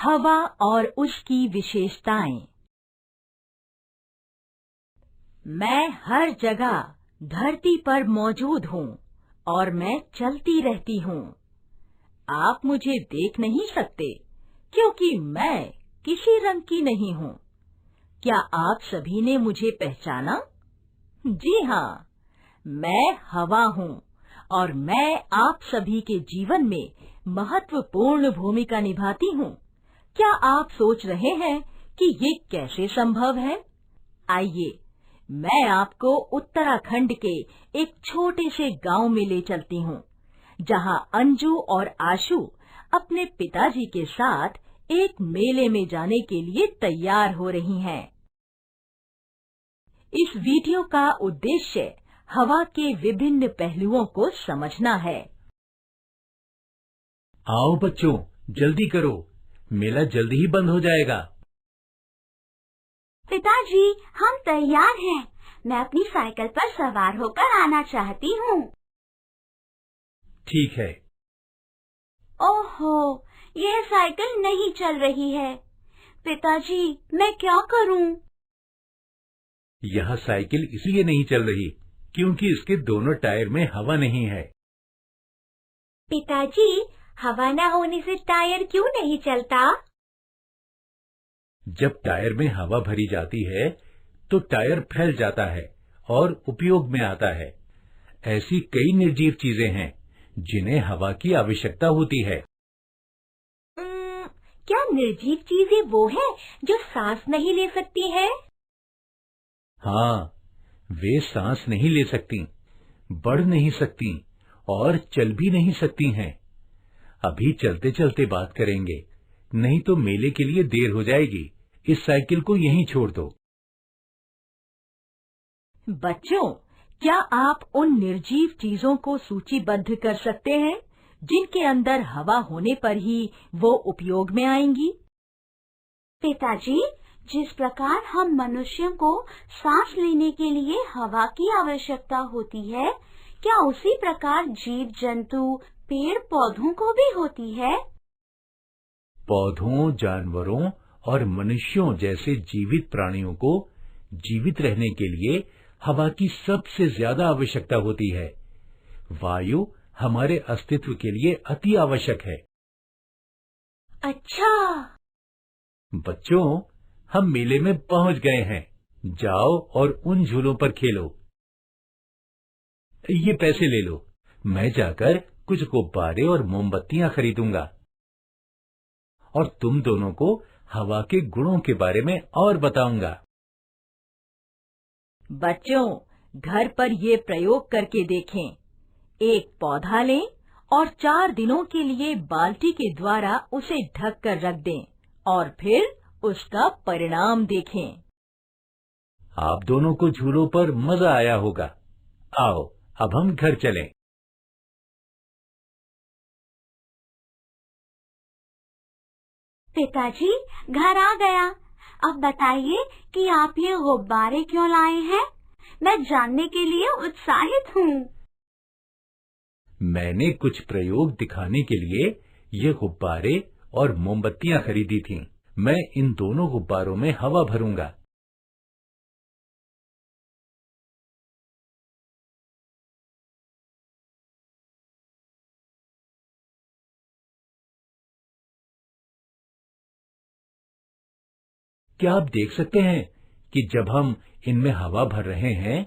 हवा और उसकी विशेषताएं। मैं हर जगह धरती पर मौजूद हूँ और मैं चलती रहती हूँ। आप मुझे देख नहीं सकते क्योंकि मैं किसी रंग की नहीं हूँ। क्या आप सभी ने मुझे पहचाना? जी हाँ, मैं हवा हूँ और मैं आप सभी के जीवन में महत्वपूर्ण भूमिका निभाती हूँ। क्या आप सोच रहे हैं कि ये कैसे संभव है? आइए, मैं आपको उत्तराखंड के एक छोटे से गांव में ले चलती हूँ, जहाँ अंजू और आशु अपने पिताजी के साथ एक मेले में जाने के लिए तैयार हो रही हैं। इस वीडियो का उद्देश्य हवा के विभिन्न पहलुओं को समझना है। आओ बच्चों, जल्दी करो, मेला जल्दी ही बंद हो जाएगा। पिताजी, हम तैयार हैं। मैं अपनी साइकिल पर सवार होकर आना चाहती हूँ। ठीक है। ओहो, यह साइकिल नहीं चल रही है। पिताजी, मैं क्या करूँ? यह साइकिल इसलिए नहीं चल रही क्योंकि इसके दोनों टायर में हवा नहीं है। पिताजी, हवा न होने से टायर क्यों नहीं चलता? जब टायर में हवा भरी जाती है तो टायर फैल जाता है और उपयोग में आता है। ऐसी कई निर्जीव चीजें हैं जिन्हें हवा की आवश्यकता होती है। क्या निर्जीव चीजें वो है जो सांस नहीं ले सकती हैं? हाँ, वे सांस नहीं ले सकती, बढ़ नहीं सकती और चल भी नहीं सकती हैं। अभी चलते चलते बात करेंगे, नहीं तो मेले के लिए देर हो जाएगी। इस साइकिल को यहीं छोड़ दो। बच्चों, क्या आप उन निर्जीव चीजों को सूचीबद्ध कर सकते हैं जिनके अंदर हवा होने पर ही वो उपयोग में आएंगी? पिताजी, जिस प्रकार हम मनुष्यों को सांस लेने के लिए हवा की आवश्यकता होती है, क्या उसी प्रकार जीव जंतु, पेड़ पौधों को भी होती है? पौधों, जानवरों और मनुष्यों जैसे जीवित प्राणियों को जीवित रहने के लिए हवा की सबसे ज्यादा आवश्यकता होती है। वायु हमारे अस्तित्व के लिए अति आवश्यक है। अच्छा। बच्चों, हम मेले में पहुंच गए हैं। जाओ और उन झूलों पर खेलो। ये पैसे ले लो, मैं जाकर कुछ गुब्बारे और मोमबत्तियां खरीदूंगा और तुम दोनों को हवा के गुणों के बारे में और बताऊंगा। बच्चों, घर पर ये प्रयोग करके देखें। एक पौधा लें और 4 दिनों के लिए बाल्टी के द्वारा उसे ढक कर रख दें और फिर उसका परिणाम देखें। आप दोनों को झूलों पर मजा आया होगा। आओ, अब हम घर चलें। पिताजी, घर आ गया। अब बताइए कि आप ये गुब्बारे क्यों लाए हैं? मैं जानने के लिए उत्साहित हूँ। मैंने कुछ प्रयोग दिखाने के लिए ये गुब्बारे और मोमबत्तियां खरीदी थीं। मैं इन दोनों गुब्बारों में हवा भरूंगा। क्या आप देख सकते हैं कि जब हम इनमें हवा भर रहे हैं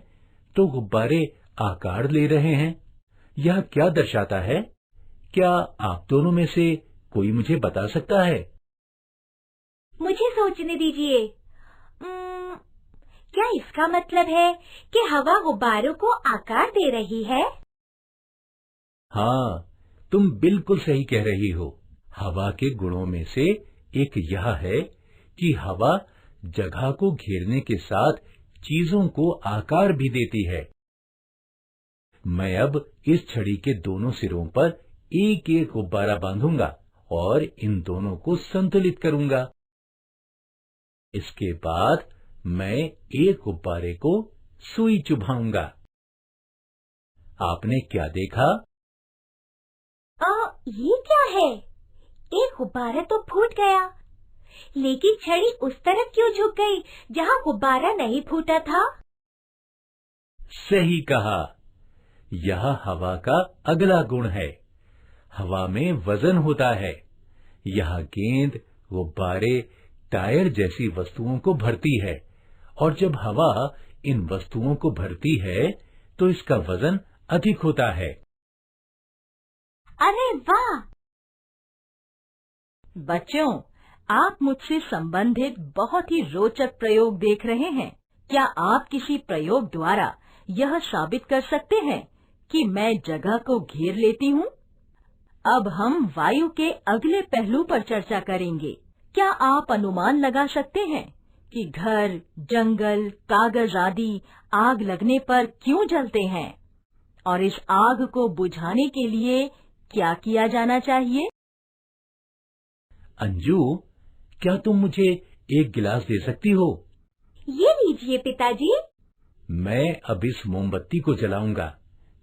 तो गुब्बारे आकार ले रहे हैं? यह क्या दर्शाता है? क्या आप दोनों में से कोई मुझे बता सकता है? मुझे सोचने दीजिए। क्या इसका मतलब है कि हवा गुब्बारों को आकार दे रही है? हाँ, तुम बिल्कुल सही कह रही हो। हवा के गुणों में से एक यह है कि हवा जगह को घेरने के साथ चीजों को आकार भी देती है। मैं अब इस छड़ी के दोनों सिरों पर एक एक गुब्बारा बांधूंगा और इन दोनों को संतुलित करूंगा। इसके बाद मैं एक गुब्बारे को सुई चुभाऊंगा। आपने क्या देखा? ये क्या है? एक गुब्बारा तो फूट गया, लेकिन छड़ी उस तरफ क्यों झुक गई जहाँ गुब्बारा नहीं फूटा था? सही कहा। यह हवा का अगला गुण है। हवा में वजन होता है। यह गेंद, गुब्बारे, टायर जैसी वस्तुओं को भरती है और जब हवा इन वस्तुओं को भरती है तो इसका वजन अधिक होता है। अरे वाह! बच्चों, आप मुझसे संबंधित बहुत ही रोचक प्रयोग देख रहे हैं। क्या आप किसी प्रयोग द्वारा यह साबित कर सकते हैं कि मैं जगह को घेर लेती हूँ? अब हम वायु के अगले पहलू पर चर्चा करेंगे। क्या आप अनुमान लगा सकते हैं कि घर, जंगल, कागज आदि आग लगने पर क्यों जलते हैं? और इस आग को बुझाने के लिए क्या किया जाना चाहिए? अंजू, क्या तुम मुझे एक गिलास दे सकती हो? ये लीजिए पिताजी। मैं अब इस मोमबत्ती को जलाऊंगा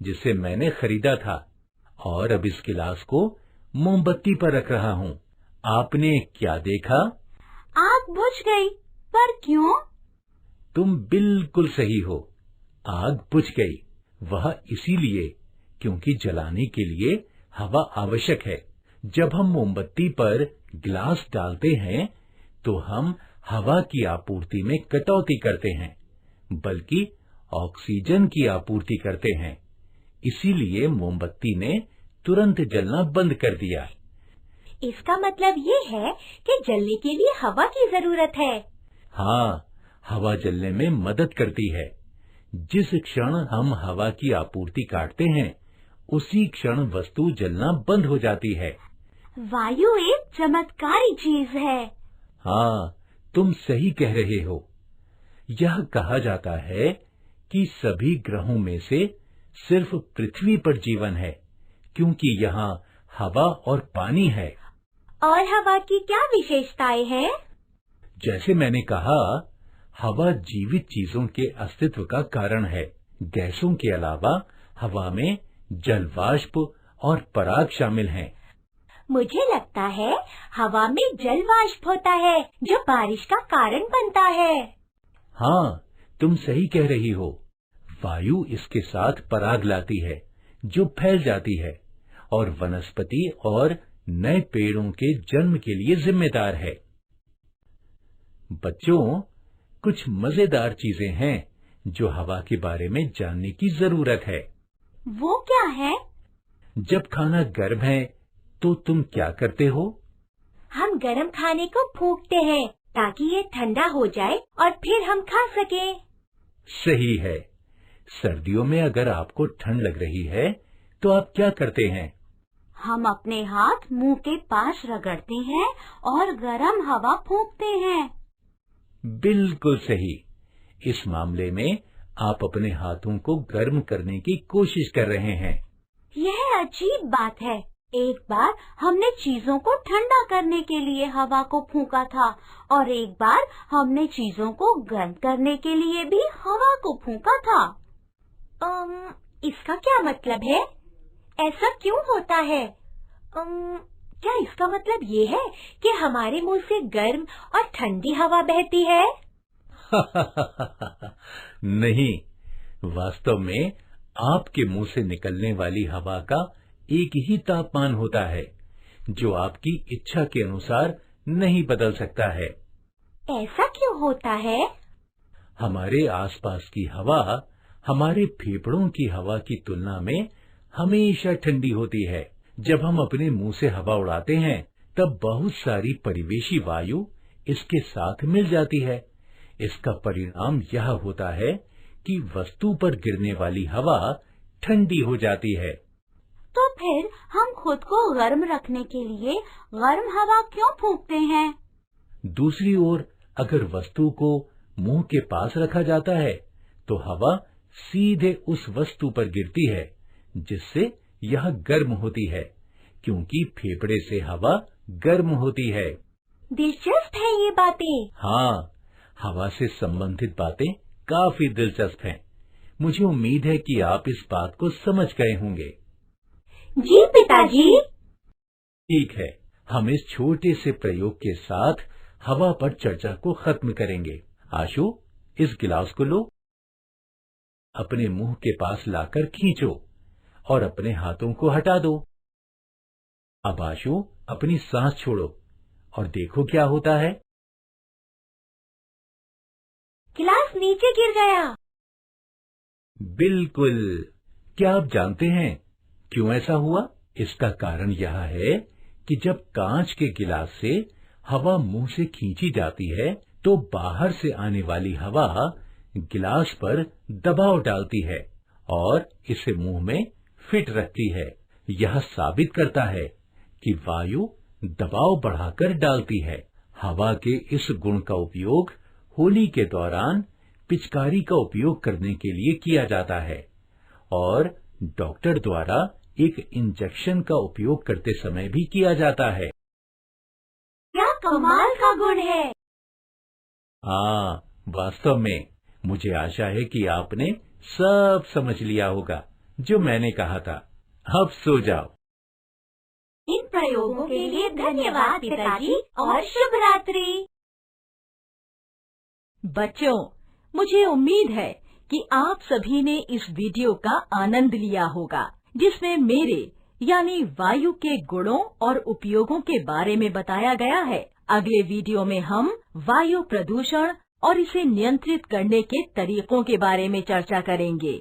जिसे मैंने खरीदा था और अब इस गिलास को मोमबत्ती पर रख रहा हूँ। आपने क्या देखा? आग बुझ गई, पर क्यों? तुम बिल्कुल सही हो। आग बुझ गई। वह इसीलिए क्योंकि जलाने के लिए हवा आवश्यक है। जब हम मोमबत्ती पर गिलास डालते हैं तो हम हवा की आपूर्ति में कटौती करते हैं, बल्कि ऑक्सीजन की आपूर्ति करते हैं। इसीलिए मोमबत्ती ने तुरंत जलना बंद कर दिया। इसका मतलब ये है कि जलने के लिए हवा की जरूरत है। हाँ, हवा जलने में मदद करती है। जिस क्षण हम हवा की आपूर्ति काटते हैं, उसी क्षण वस्तु जलना बंद हो जाती है। वायु एक चमत्कारी चीज है। हाँ, तुम सही कह रहे हो। यह कहा जाता है कि सभी ग्रहों में से सिर्फ पृथ्वी पर जीवन है, क्योंकि यहाँ हवा और पानी है। और हवा की क्या विशेषताएं हैं? जैसे मैंने कहा, हवा जीवित चीजों के अस्तित्व का कारण है। गैसों के अलावा हवा में जल वाष्प और पराग शामिल हैं। मुझे लगता है हवा में जल वाष्प होता है जो बारिश का कारण बनता है। हाँ, तुम सही कह रही हो। वायु इसके साथ पराग लाती है जो फैल जाती है और वनस्पति और नए पेड़ों के जन्म के लिए जिम्मेदार है। बच्चों, कुछ मजेदार चीजें हैं जो हवा के बारे में जानने की जरूरत है। वो क्या है? जब खाना गर्म है तो तुम क्या करते हो? हम गर्म खाने को फूंकते हैं ताकि ये ठंडा हो जाए और फिर हम खा सके। सही है। सर्दियों में अगर आपको ठंड लग रही है तो आप क्या करते हैं? हम अपने हाथ मुंह के पास रगड़ते हैं और गर्म हवा फूंकते हैं। बिल्कुल सही। इस मामले में आप अपने हाथों को गर्म करने की कोशिश कर रहे हैं। यह अजीब बात है। एक बार हमने चीजों को ठंडा करने के लिए हवा को फूंका था और एक बार हमने चीजों को गर्म करने के लिए भी हवा को फूंका था। इसका क्या मतलब है? ऐसा क्यों होता है? क्या इसका मतलब ये है कि हमारे मुंह से गर्म और ठंडी हवा बहती है? नहीं, वास्तव में आपके मुंह से निकलने वाली हवा का एक ही तापमान होता है जो आपकी इच्छा के अनुसार नहीं बदल सकता है। ऐसा क्यों होता है? हमारे आसपास की हवा हमारे फेफड़ों की हवा की तुलना में हमेशा ठंडी होती है। जब हम अपने मुंह से हवा उड़ाते हैं तब बहुत सारी परिवेशी वायु इसके साथ मिल जाती है। इसका परिणाम यह होता है कि वस्तु पर गिरने वाली हवा ठंडी हो जाती है। तो फिर हम खुद को गर्म रखने के लिए गर्म हवा क्यों फूंकते हैं? दूसरी ओर अगर वस्तु को मुंह के पास रखा जाता है तो हवा सीधे उस वस्तु पर गिरती है, जिससे यह गर्म होती है, क्योंकि फेफड़े से हवा गर्म होती है। दिलचस्प है ये बातें। हाँ, हवा से संबंधित बातें काफी दिलचस्प हैं। मुझे उम्मीद है कि आप इस बात को समझ गए होंगे। जी पिताजी। ठीक है, हम इस छोटे से प्रयोग के साथ हवा पर चर्चा को खत्म करेंगे। आशु, इस गिलास को लो, अपने मुंह के पास लाकर खींचो और अपने हाथों को हटा दो। अब आशु, अपनी सांस छोड़ो और देखो क्या होता है। गिलास नीचे गिर गया। बिल्कुल। क्या आप जानते हैं क्यों ऐसा हुआ? इसका कारण यह है कि जब कांच के गिलास से हवा मुंह से खींची जाती है तो बाहर से आने वाली हवा गिलास पर दबाव डालती है और इसे मुंह में फिट रखती है। यह साबित करता है कि वायु दबाव बढ़ाकर डालती है। हवा के इस गुण का उपयोग होली के दौरान पिचकारी का उपयोग करने के लिए किया जाता है और डॉक्टर द्वारा एक इंजेक्शन का उपयोग करते समय भी किया जाता है। क्या कमाल का गुण है। हाँ, वास्तव में मुझे आशा है कि आपने सब समझ लिया होगा जो मैंने कहा था। अब सो जाओ। इन प्रयोगों के लिए धन्यवाद पिताजी और शुभ रात्रि। बच्चों, मुझे उम्मीद है कि आप सभी ने इस वीडियो का आनंद लिया होगा, जिसमें मेरे यानी वायु के गुणों और उपयोगों के बारे में बताया गया है। अगले वीडियो में हम वायु प्रदूषण और इसे नियंत्रित करने के तरीकों के बारे में चर्चा करेंगे।